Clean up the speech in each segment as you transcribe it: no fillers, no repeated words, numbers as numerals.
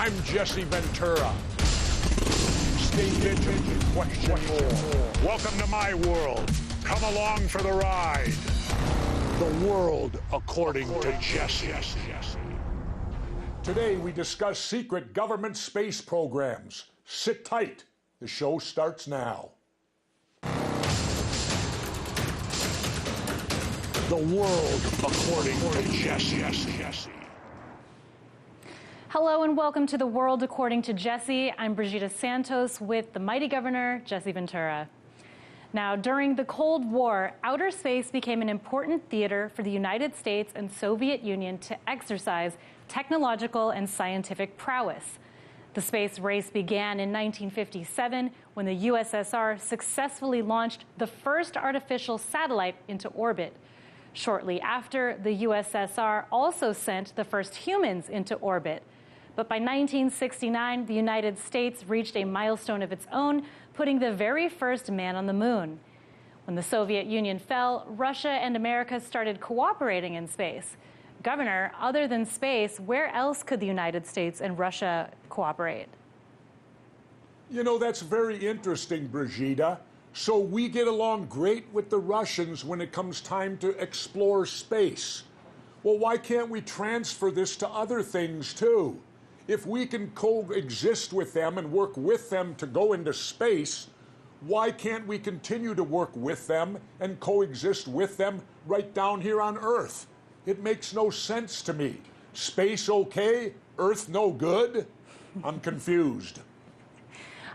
I'm Jesse Ventura. Stay vigilant, question more. Welcome to my world. Come along for the ride. The world according to Jesse. Today we discuss secret government space programs. Sit tight. The show starts now. The world according to Jesse. Hello and welcome to The World According to Jesse. I'm Brigida Santos with the mighty Governor, Jesse Ventura. Now, during the Cold War, outer space became an important theater for the United States and Soviet Union to exercise technological and scientific prowess. The space race began in 1957 when the USSR successfully launched the first artificial satellite into orbit. Shortly after, the USSR also sent the first humans into orbit. But by 1969, the United States reached a milestone of its own, putting the very first man on the moon. When the Soviet Union fell, Russia and America started cooperating in space. Governor, other than space, where else could the United States and Russia cooperate? You know, that's very interesting, Brigida. So we get along great with the Russians when it comes time to explore space. Well, why can't we transfer this to other things too? If we can coexist with them and work with them to go into space, why can't we continue to work with them and coexist with them right down here on Earth? It makes no sense to me. Space okay, Earth no good? I'm confused.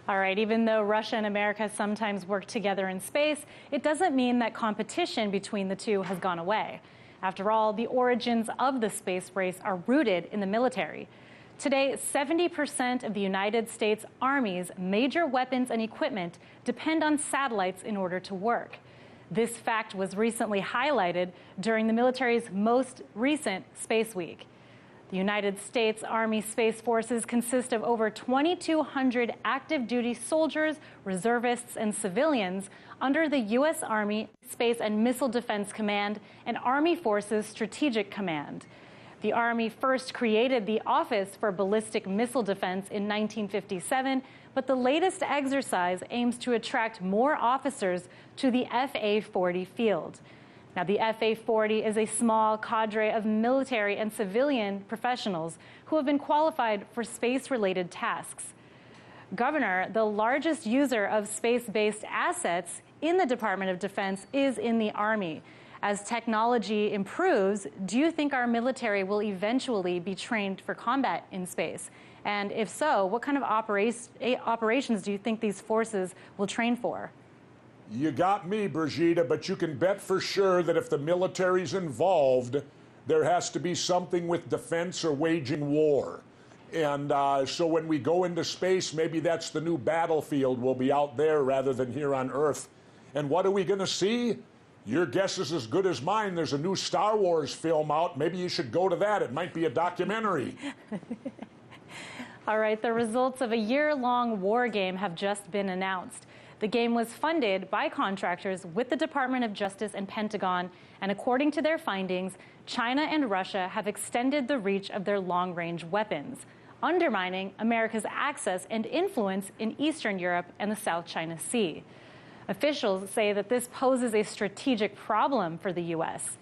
All right, even though Russia and America sometimes work together in space, it doesn't mean that competition between the two has gone away. After all, the origins of the space race are rooted in the military. Today, 70% of the United States Army's major weapons and equipment depend on satellites in order to work. This fact was recently highlighted during the military's most recent Space Week. The United States Army Space Forces consist of over 2,200 active duty soldiers, reservists, and civilians under the U.S. Army Space and Missile Defense Command and Army Forces Strategic Command. The Army first created the Office for Ballistic Missile Defense in 1957, but the latest exercise aims to attract more officers to the FA-40 field. Now, the FA-40 is a small cadre of military and civilian professionals who have been qualified for space-related tasks. Governor, the largest user of space-based assets in the Department of Defense is in the Army. As technology improves, do you think our military will eventually be trained for combat in space? And if so, what kind of operations do you think these forces will train for? You got me, Brigida, but you can bet for sure that if the military's involved, there has to be something with defense or waging war. And so when we go into space, maybe that's the new battlefield. We'll be out there rather than here on Earth. And what are we going to see? Your guess is as good as mine. There's a new Star Wars film out. Maybe you should go to that. It might be a documentary. All right, the results of a year-long war game have just been announced. The game was funded by contractors with the Department of Justice and Pentagon, and according to their findings, China and Russia have extended the reach of their long-range weapons, undermining America's access and influence in Eastern Europe and the South China Sea. Officials say that this poses a strategic problem for the U.S.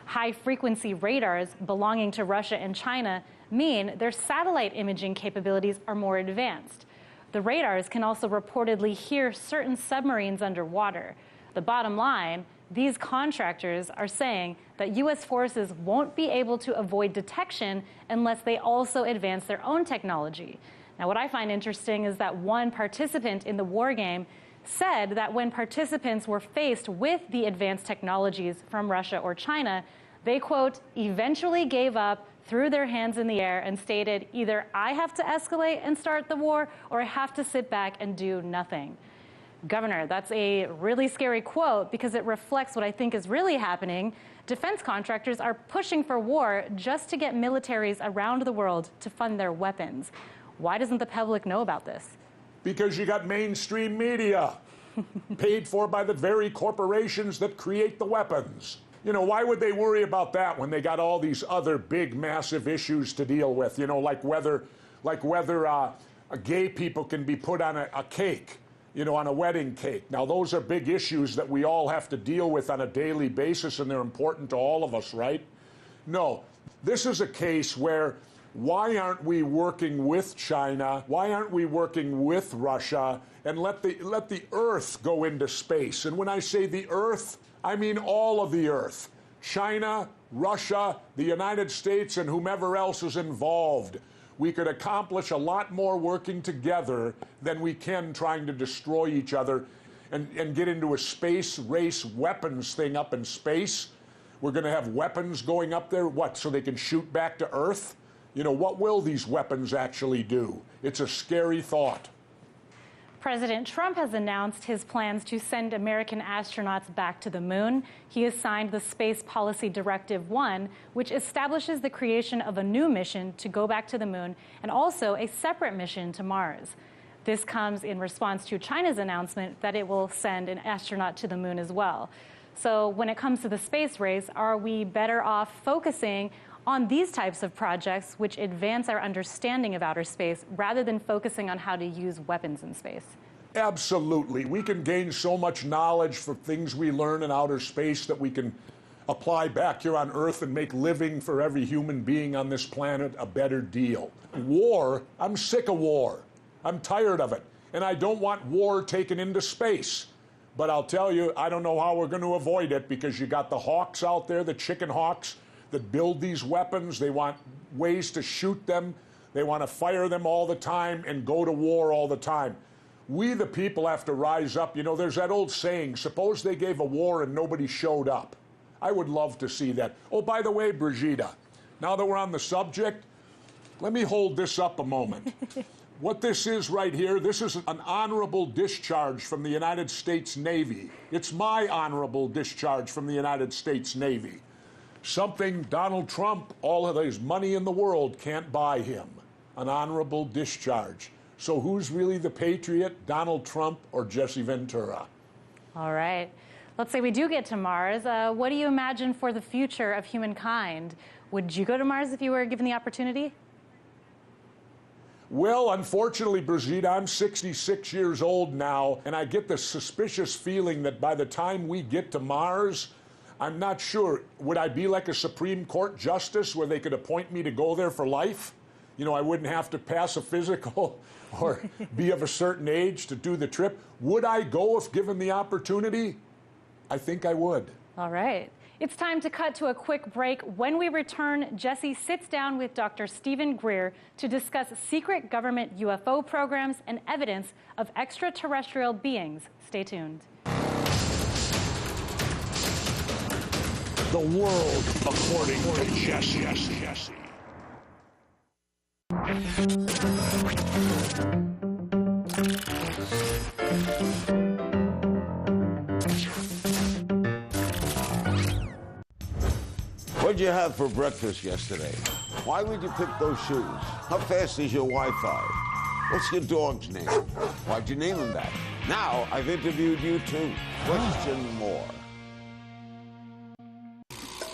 High-frequency radars belonging to Russia and China mean their satellite imaging capabilities are more advanced. The radars can also reportedly hear certain submarines underwater. The bottom line, these contractors are saying that U.S. forces won't be able to avoid detection unless they also advance their own technology. Now, what I find interesting is that one participant in the war game said that when participants were faced with the advanced technologies from Russia or China, they, quote, eventually gave up, threw their hands in the air, and stated, either I have to escalate and start the war, or I have to sit back and do nothing. Governor, that's a really scary quote because it reflects what I think is really happening. Defense contractors are pushing for war just to get militaries around the world to fund their weapons. Why doesn't the public know about this? Because you got mainstream media, paid for by the very corporations that create the weapons. You know, why would they worry about that when they got all these other big, massive issues to deal with? You know, like whether like whether gay people can be put on a cake, you know, on a wedding cake. Now, those are big issues that we all have to deal with on a daily basis, and they're important to all of us, right? No, this is a case where why aren't we working with China? Why aren't we working with Russia and let the Earth go into space? And when I say the Earth, I mean all of the Earth. China, Russia, the United States, and whomever else is involved. We could accomplish a lot more working together than we can trying to destroy each other and get into a space race weapons thing up in space. We're going to have weapons going up there, what, so they can shoot back to Earth? You know, what will these weapons actually do? It's a scary thought. President Trump has announced his plans to send American astronauts back to the moon. He has signed the Space Policy Directive 1, which establishes the creation of a new mission to go back to the moon and also a separate mission to Mars. This comes in response to China's announcement that it will send an astronaut to the moon as well. So when it comes to the space race, are we better off focusing on these types of projects which advance our understanding of outer space rather than focusing on how to use weapons in space? Absolutely. We can gain so much knowledge for things we learn in outer space that we can apply back here on Earth and make living for every human being on this planet a better deal. War, I'm sick of war. I'm tired of it. And I don't want war taken into space. But I'll tell you, I don't know how we're going to avoid it, because you got the hawks out there, the chicken hawks, that build these weapons. They want ways to shoot them. They want to fire them all the time and go to war all the time. We, the people, have to rise up. You know, there's that old saying, suppose they gave a war and nobody showed up. I would love to see that. Oh, by the way, Brigitte, now that we're on the subject, let me hold this up a moment. What this is right here, this is an honorable discharge from the United States Navy. It's my honorable discharge from the United States Navy. Something Donald Trump, all of his money in the world, can't buy him. An honorable discharge. So who's really the patriot, Donald Trump or Jesse Ventura? All right. Let's say we do get to Mars. What do you imagine for the future of humankind? Would you go to Mars if you were given the opportunity? Well, unfortunately, Brigitte, I'm 66 years old now, and I get the suspicious feeling that by the time we get to Mars, I'm not sure. Would I be like a Supreme Court justice where they could appoint me to go there for life? You know, I wouldn't have to pass a physical or be of a certain age to do the trip. Would I go if given the opportunity? I think I would. All right. It's time to cut to a quick break. When we return, Jesse sits down with Dr. Steven Greer to discuss secret government UFO programs and evidence of extraterrestrial beings. Stay tuned. The world according to Jesse. What'd you have for breakfast yesterday? Why would you pick those shoes? How fast is your Wi-Fi? What's your dog's name? Why'd you name him that? Now I've interviewed you too. Question more.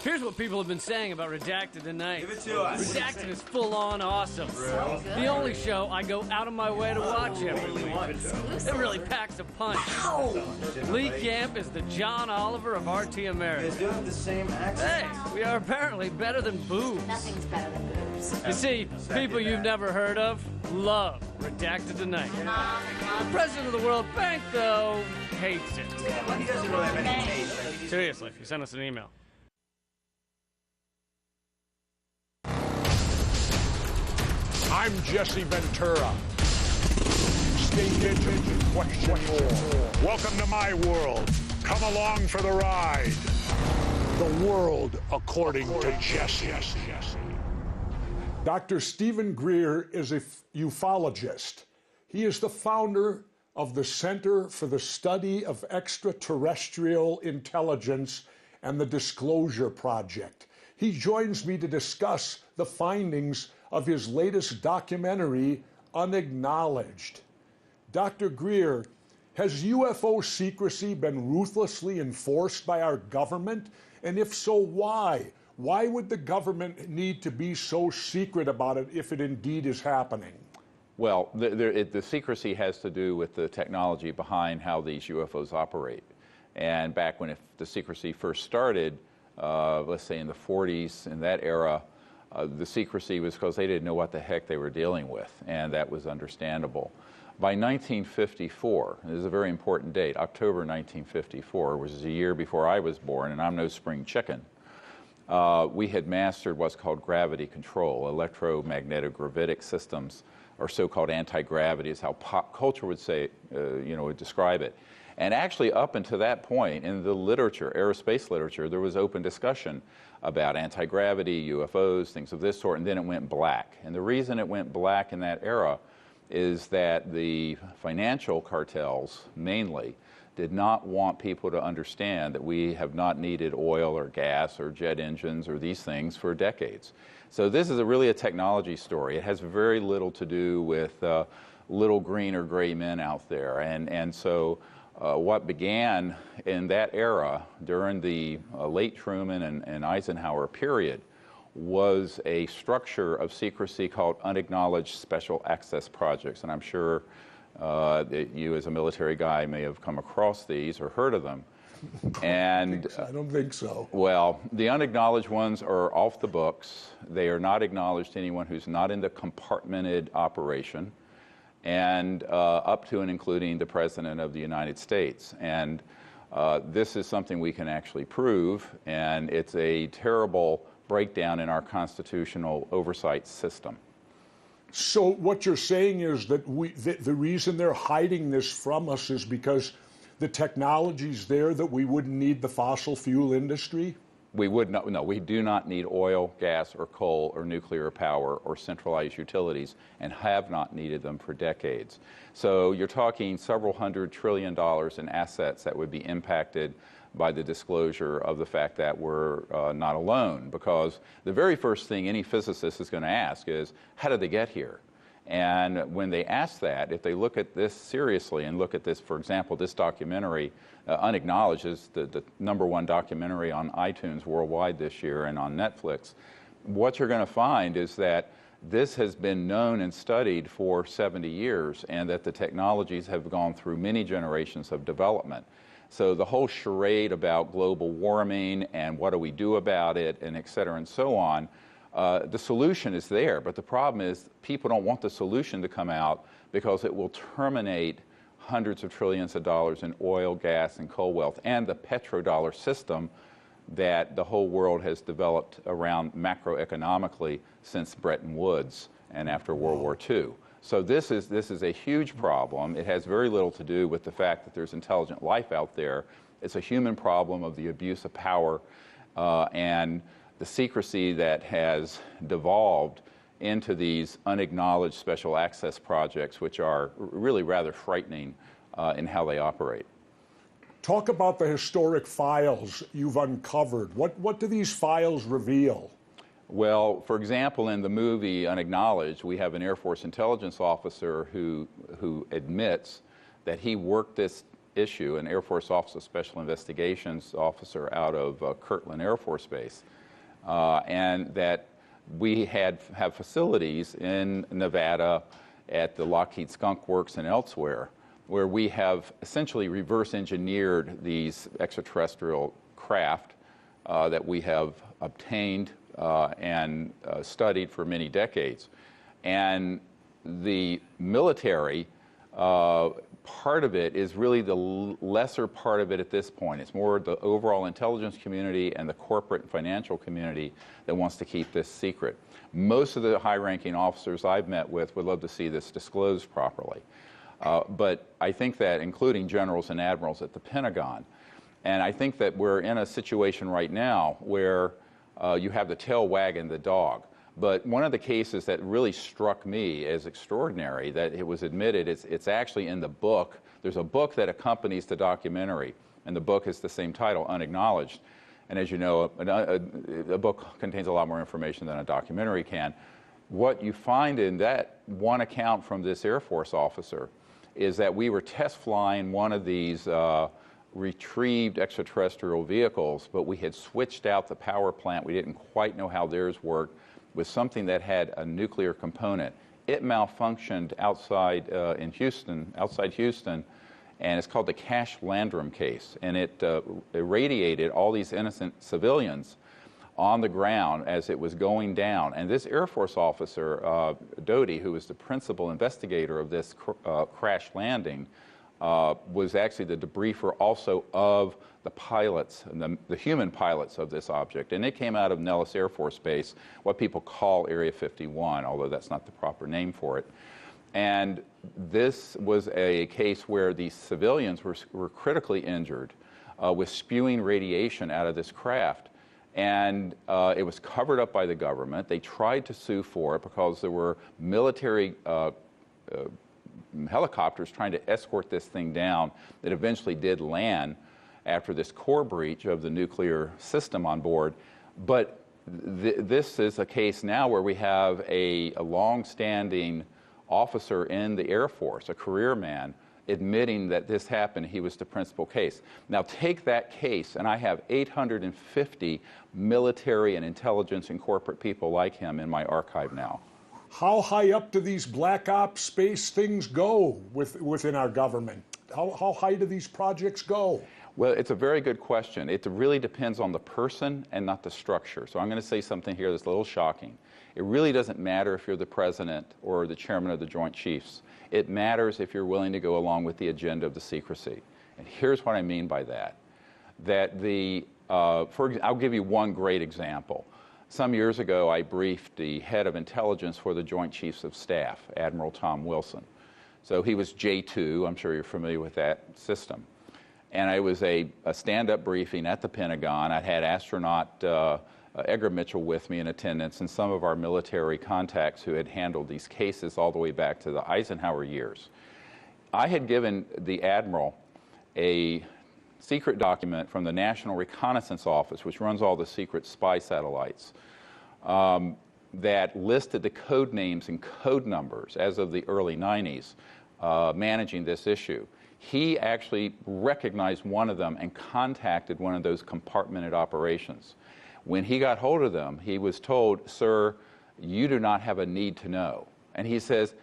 Here's what people have been saying about Redacted tonight. Give it to us. Redacted is full-on awesome. The only show I go out of my way to watch every week. It really packs a punch. Lee Camp is the John Oliver of RT America. They do have the same accent. Hey, we are apparently better than boobs. Nothing's better than boobs. You see, people you've never heard of love Redacted tonight. The president of the World Bank, though, hates it. Well, he doesn't really have any taste. Seriously, if you send us an email. I'm Jesse Ventura. Stay vigilant, question more. Welcome to my world. Come along for the ride. The world according to Jesse. Dr. Steven Greer is a ufologist. He is the founder of the Center for the Study of Extraterrestrial Intelligence and the Disclosure Project. He joins me to discuss the findings of his latest documentary, Unacknowledged. Dr. Greer, has UFO secrecy been ruthlessly enforced by our government? And if so, why? Why would the government need to be so secret about it if it indeed is happening? Well, the secrecy has to do with the technology behind how these UFOs operate. And back when the secrecy first started, let's say in the 40s, in that era, the secrecy was because they didn't know what the heck they were dealing with, and that was understandable. By 1954, this is a very important date, October 1954, which is a year before I was born, and I'm no spring chicken, we had mastered what's called gravity control, electromagnetic gravitic systems, or so-called anti-gravity is how pop culture would say, would describe it. And actually up until that point in the literature, aerospace literature, there was open discussion about anti-gravity, UFOs, things of this sort, and then it went black. And the reason it went black in that era is that the financial cartels, mainly, did not want people to understand that we have not needed oil or gas or jet engines or these things for decades. So this is really a technology story. It has very little to do with little green or gray men out there. And so what began in that era during the late Truman and Eisenhower period was a structure of secrecy called unacknowledged special access projects. And I'm sure that you as a military guy may have come across these or heard of them. And I don't think so. Well, the unacknowledged ones are off the books. They are not acknowledged to anyone who's not in the compartmented operation, and up to and including the President of the United States. And this is something we can actually prove, and it's a terrible breakdown in our constitutional oversight system. So what you're saying is that the reason they're hiding this from us is because the technology's there that we wouldn't need the fossil fuel industry? We would not, no, we do not need oil, gas, or coal, or nuclear power, or centralized utilities, and have not needed them for decades. So you're talking several $100 trillion in assets that would be impacted by the disclosure of the fact that we're not alone, because the very first thing any physicist is going to ask is, how did they get here? And when they ask that, if they look at this seriously and look at this, for example, this documentary, Unacknowledged, is the #1 documentary on iTunes worldwide this year and on Netflix, what you're going to find is that this has been known and studied for 70 years, and that the technologies have gone through many generations of development. So the whole charade about global warming and what do we do about it, and et cetera and so on, the solution is there, but the problem is people don't want the solution to come out because it will terminate hundreds of trillions of dollars in oil, gas, and coal wealth, and the petrodollar system that the whole world has developed around macroeconomically since Bretton Woods and after World War II. So this is a huge problem. It has very little to do with the fact that there's intelligent life out there. It's a human problem of the abuse of power and the secrecy that has devolved into these unacknowledged special access projects, which are really rather frightening in how they operate. Talk about the historic files you've uncovered. What do these files reveal? Well, for example, in the movie Unacknowledged, we have an Air Force intelligence officer who admits that he worked this issue, an Air Force Office of Special Investigations officer out of Kirtland Air Force Base, and that we have facilities in Nevada at the Lockheed Skunk Works and elsewhere where we have essentially reverse engineered these extraterrestrial craft that we have obtained and studied for many decades. And the military part of it is really the lesser part of it at this point. It's more the overall intelligence community and the corporate and financial community that wants to keep this secret. Most of the high-ranking officers I've met with would love to see this disclosed properly. But I think that, including generals and admirals at the Pentagon, and I think that we're in a situation right now where you have the tail wagging the dog. But one of the cases that really struck me as extraordinary, that it was admitted, it's actually in the book. There's a book that accompanies the documentary, and the book is the same title, Unacknowledged. And as you know, a book contains a lot more information than a documentary can. What you find in that one account from this Air Force officer is that we were test flying one of these retrieved extraterrestrial vehicles, but we had switched out the power plant. We didn't quite know how theirs worked, with something that had a nuclear component. It malfunctioned outside outside Houston, and it's called the Cash Landrum case. And it irradiated all these innocent civilians on the ground as it was going down. And this Air Force officer, Doty, who was the principal investigator of this crash landing, was actually the debriefer also of the pilots, and the human pilots of this object. And it came out of Nellis Air Force Base, what people call Area 51, although that's not the proper name for it. And this was a case where the civilians were critically injured with spewing radiation out of this craft. And it was covered up by the government. They tried to sue for it because there were military helicopters trying to escort this thing down that eventually did land after this core breach of the nuclear system on board. But this is a case now where we have a long-standing officer in the Air Force, a career man, admitting that this happened. He was the principal case. Now take that case, and I have 850 military and intelligence and corporate people like him in my archive now. How high up do these black ops space things go within our government? How high do these projects go? Well, it's a very good question. It really depends on the person and not the structure. So I'm going to say something here that's a little shocking. It really doesn't matter if you're the president or the chairman of the Joint Chiefs. It matters if you're willing to go along with the agenda of the secrecy. And here's what I mean by that. I'll give you one great example. Some years ago, I briefed the head of intelligence for the Joint Chiefs of Staff, Admiral Tom Wilson. So he was J2, I'm sure you're familiar with that system. And it was a stand-up briefing at the Pentagon. I had astronaut Edgar Mitchell with me in attendance, and some of our military contacts who had handled these cases all the way back to the Eisenhower years. I had given the Admiral a secret document from the National Reconnaissance Office, which runs all the secret spy satellites, that listed the code names and code numbers as of the early 90s managing this issue. He actually recognized one of them and contacted one of those compartmented operations. When he got hold of them, he was told, "Sir, you do not have a need to know." And he says,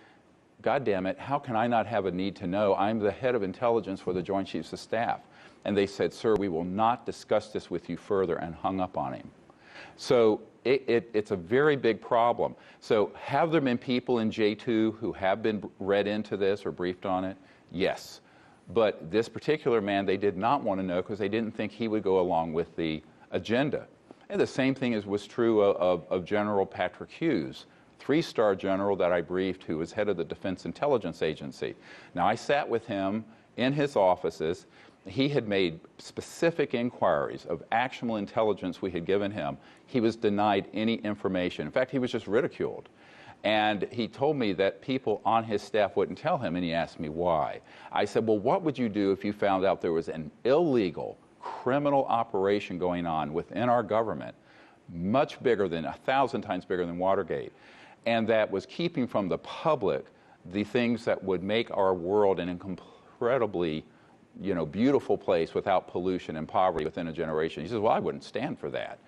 "God damn it, how can I not have a need to know? I'm the head of intelligence for the Joint Chiefs of Staff." And they said, "Sir, we will not discuss this with you further," and hung up on him. So it's a very big problem. So have there been people in J2 who have been read into this or briefed on it? Yes. But this particular man, they did not want to know because they didn't think he would go along with the agenda. And the same thing was true of General Patrick Hughes, three-star general that I briefed who was head of the Defense Intelligence Agency. Now, I sat with him in his offices. He had made specific inquiries of actionable intelligence we had given him. He was denied any information. In fact, he was just ridiculed. And he told me that people on his staff wouldn't tell him, and he asked me why. I said, well, what would you do if you found out there was an illegal criminal operation going on within our government, much bigger than 1,000 times bigger than Watergate, and that was keeping from the public the things that would make our world an incredibly, beautiful place without pollution and poverty within a generation? He says, well, I wouldn't stand for that.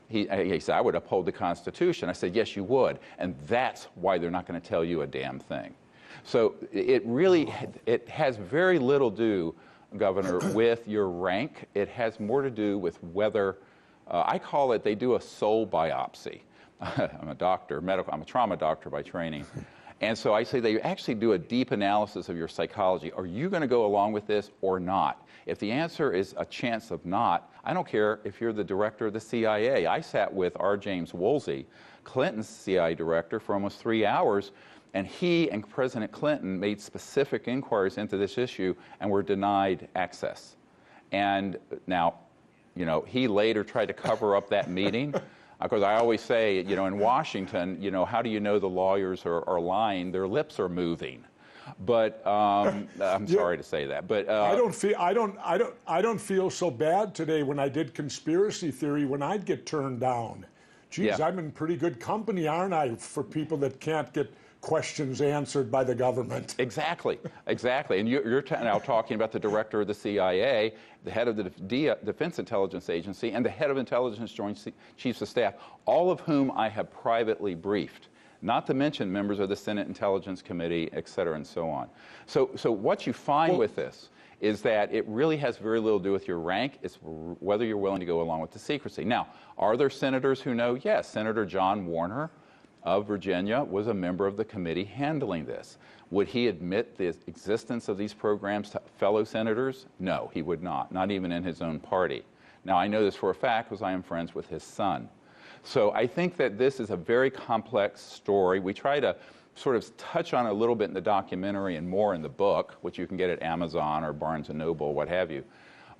He said, I would uphold the Constitution. I said, yes, you would. And that's why they're not going to tell you a damn thing. So it has very little to do, Governor, with your rank. It has more to do with whether, I call it, they do a soul biopsy. I'm a doctor, I'm a trauma doctor by training. And so I say they actually do a deep analysis of your psychology. Are you going to go along with this or not? If the answer is a chance of not, I don't care if you're the director of the CIA. I sat with R. James Woolsey, Clinton's CIA director, for almost 3 hours, and he and President Clinton made specific inquiries into this issue and were denied access. And now, he later tried to cover up that meeting. Because I always say, in Washington, how do you know the lawyers are lying? Their lips are moving. But I'm sorry to say that. But I don't feel so bad today when I did conspiracy theory when I'd get turned down. Geez, Yeah. I'm in pretty good company, aren't I, for people that can't get questions answered by the government? Exactly, exactly. And you're now talking about the director of the CIA, the head of the Defense Intelligence Agency, and the head of Intelligence Joint Chiefs of Staff, all of whom I have privately briefed, not to mention members of the Senate Intelligence Committee, et cetera, and so on. So what you find with this is that it really has very little to do with your rank. It's whether you're willing to go along with the secrecy. Now, are there senators who know? Yes, Senator John Warner of Virginia was a member of the committee handling this. Would he admit the existence of these programs to fellow senators? No, he would not even in his own party. Now, I know this for a fact because I am friends with his son. So I think that this is a very complex story. We try to sort of touch on it a little bit in the documentary and more in the book, which you can get at Amazon or Barnes & Noble, what have you.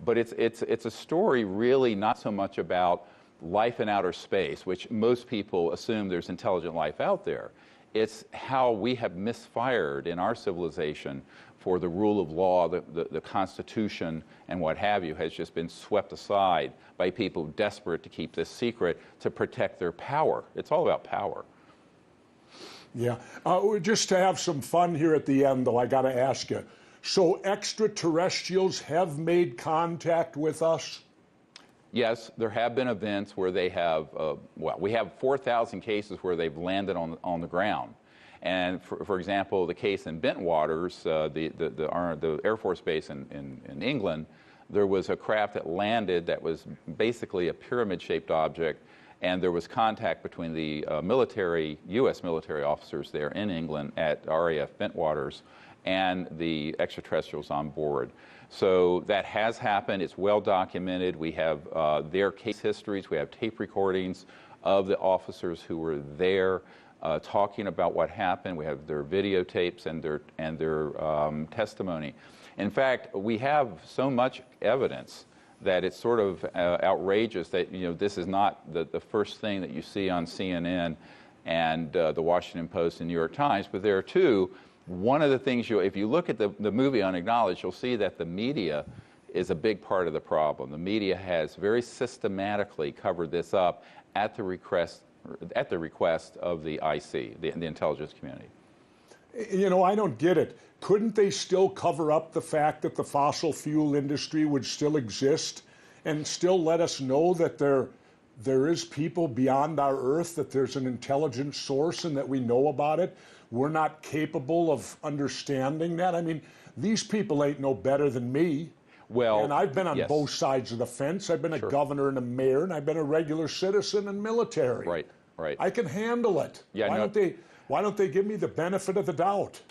But it's a story really not so much about life in outer space, which most people assume there's intelligent life out there. It's how we have misfired in our civilization for the rule of law, the Constitution, and what have you, has just been swept aside by people desperate to keep this secret to protect their power. It's all about power. Yeah. Just to have some fun here at the end, though, I got to ask you. So extraterrestrials have made contact with us? Yes, there have been events where they have, we have 4,000 cases where they've landed on the ground. And for example, the case in Bentwaters, the Air Force Base in England, there was a craft that landed that was basically a pyramid-shaped object, and there was contact between the U.S. military officers there in England at RAF Bentwaters and the extraterrestrials on board. So that has happened. It's well documented. We have their case histories. We have tape recordings of the officers who were there talking about what happened. We have their videotapes and their testimony. In fact, we have so much evidence that it's sort of outrageous that this is not the first thing that you see on CNN and the Washington Post and New York Times, but there are two. One of the things, if you look at the movie Unacknowledged, you'll see that the media is a big part of the problem. The media has very systematically covered this up at the request of the IC, the intelligence community. I don't get it. Couldn't they still cover up the fact that the fossil fuel industry would still exist and still let us know that there is people beyond our Earth, that there's an intelligent source and that we know about it? We're not capable of understanding that. I mean, these people ain't no better than me. Well, and I've been on yes. both sides of the fence. I've been a governor and a mayor, and I've been a regular citizen and military. Right. I can handle it. Yeah, why don't they give me the benefit of the doubt?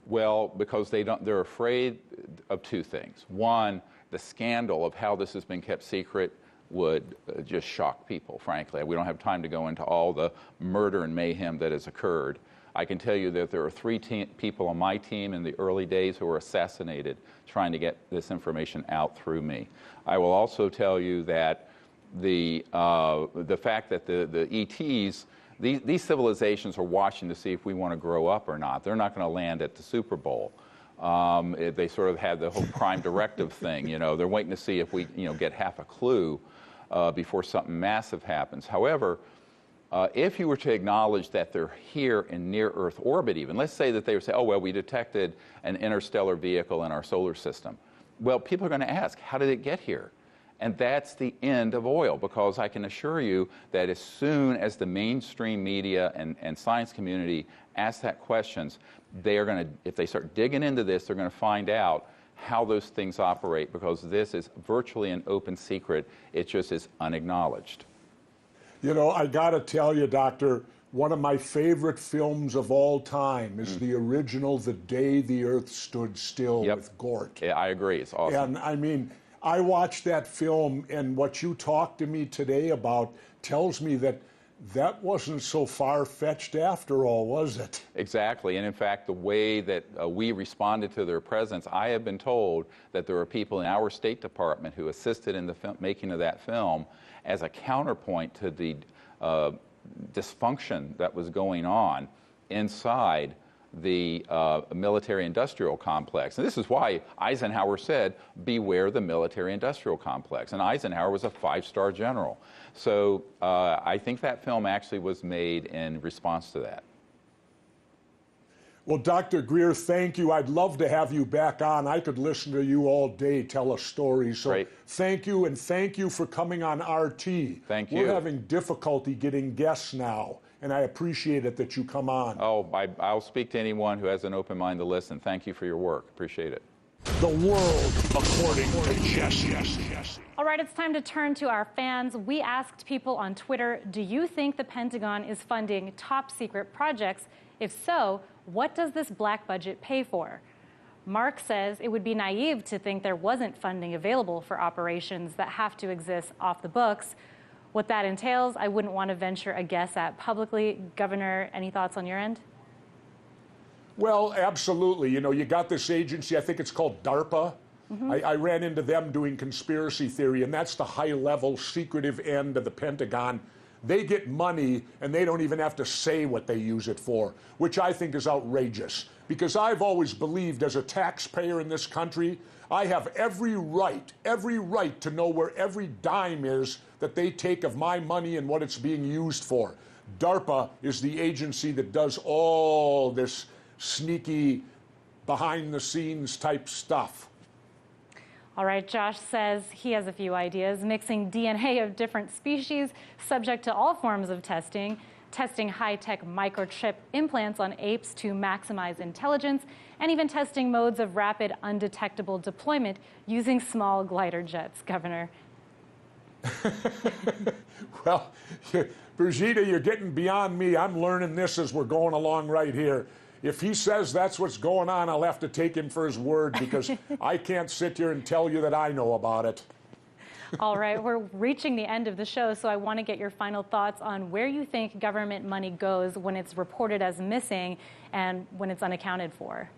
Well, because they're afraid of two things. One, the scandal of how this has been kept secret would just shock people, frankly. We don't have time to go into all the murder and mayhem that has occurred. I can tell you that there are 3 people on my team in the early days who were assassinated trying to get this information out through me. I will also tell you that the fact that the ETs, these civilizations are watching to see if we want to grow up or not. They're not going to land at the Super Bowl. They sort of had the whole prime directive thing. They're waiting to see if we get half a clue before something massive happens. However, if you were to acknowledge that they're here in near-Earth orbit even, let's say that they would say, oh, well, we detected an interstellar vehicle in our solar system. Well, people are going to ask, how did it get here? And that's the end of oil, because I can assure you that as soon as the mainstream media and science community ask that questions, they are going to, if they start digging into this, they're going to find out how those things operate, because this is virtually an open secret. It just is unacknowledged. I got to tell you, Doctor, one of my favorite films of all time is the original The Day the Earth Stood Still with Gov't. Yeah, I agree. It's awesome. And I mean, I watched that film, and what you talked to me today about tells me that that wasn't so far-fetched after all, was it? Exactly. And in fact, the way that we responded to their presence, I have been told that there are people in our State Department who assisted in the making of that film as a counterpoint to the dysfunction that was going on inside the military-industrial complex. And this is why Eisenhower said, beware the military-industrial complex. And Eisenhower was a 5-star general. So I think that film actually was made in response to that. Well, Dr. Greer, thank you. I'd love to have you back on. I could listen to you all day tell a story. So Great. Thank you, and thank you for coming on RT. Thank you. We're having difficulty getting guests now, and I appreciate it that you come on. Oh, I'll speak to anyone who has an open mind to listen. Thank you for your work. Appreciate it. The world according to Jesse. All right, it's time to turn to our fans. We asked people on Twitter, do you think the Pentagon is funding top secret projects? If so, what does this black budget pay for? Mark says it would be naive to think there wasn't funding available for operations that have to exist off the books. What that entails, I wouldn't want to venture a guess at publicly. Governor, any thoughts on your end? Well, absolutely. You know, you got this agency, I think it's called DARPA. I ran into them doing conspiracy theory, and that's the high-level, secretive end of the Pentagon. They get money, and they don't even have to say what they use it for, which I think is outrageous. Because I've always believed, as a taxpayer in this country, I have every right to know where every dime is that they take of my money and what it's being used for. DARPA is the agency that does all this sneaky, behind-the-scenes type stuff. All right, Josh says he has a few ideas. Mixing DNA of different species, subject to all forms of testing, testing high-tech microchip implants on apes to maximize intelligence, and even testing modes of rapid, undetectable deployment using small glider jets, Governor. Well, Brigitte, you're getting beyond me. I'm learning this as we're going along right here. If he says that's what's going on, I'll have to take him for his word, because I can't sit here and tell you that I know about it. All right, we're reaching the end of the show, so I want to get your final thoughts on where you think government money goes when it's reported as missing and when it's unaccounted for.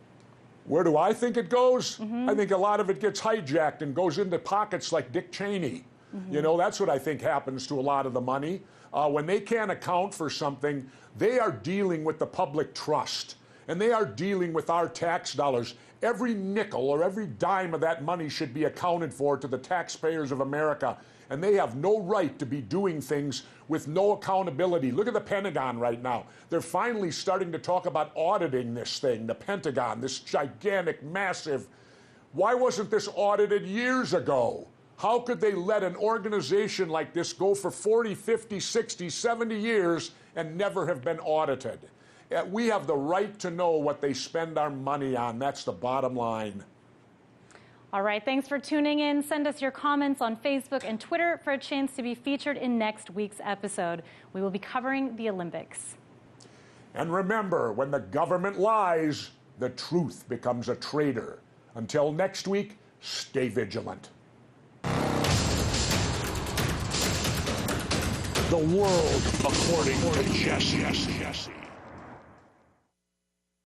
Where do I think it goes? I think a lot of it gets hijacked and goes into pockets like Dick Cheney. You know, that's what I think happens to a lot of the money. When they can't account for something, they are dealing with the public trust. And they are dealing with our tax dollars. Every nickel or every dime of that money should be accounted for to the taxpayers of America. And they have no right to be doing things with no accountability. Look at the Pentagon right now. They're finally starting to talk about auditing this thing, the Pentagon, this gigantic, massive. Why wasn't this audited years ago? How could they let an organization like this go for 40, 50, 60, 70 years and never have been audited? We have the right to know what they spend our money on. That's the bottom line. All right, thanks for tuning in. Send us your comments on Facebook and Twitter for a chance to be featured in next week's episode. We will be covering the Olympics. And remember, when the government lies, the truth becomes a traitor. Until next week, stay vigilant. The world according to Jesse.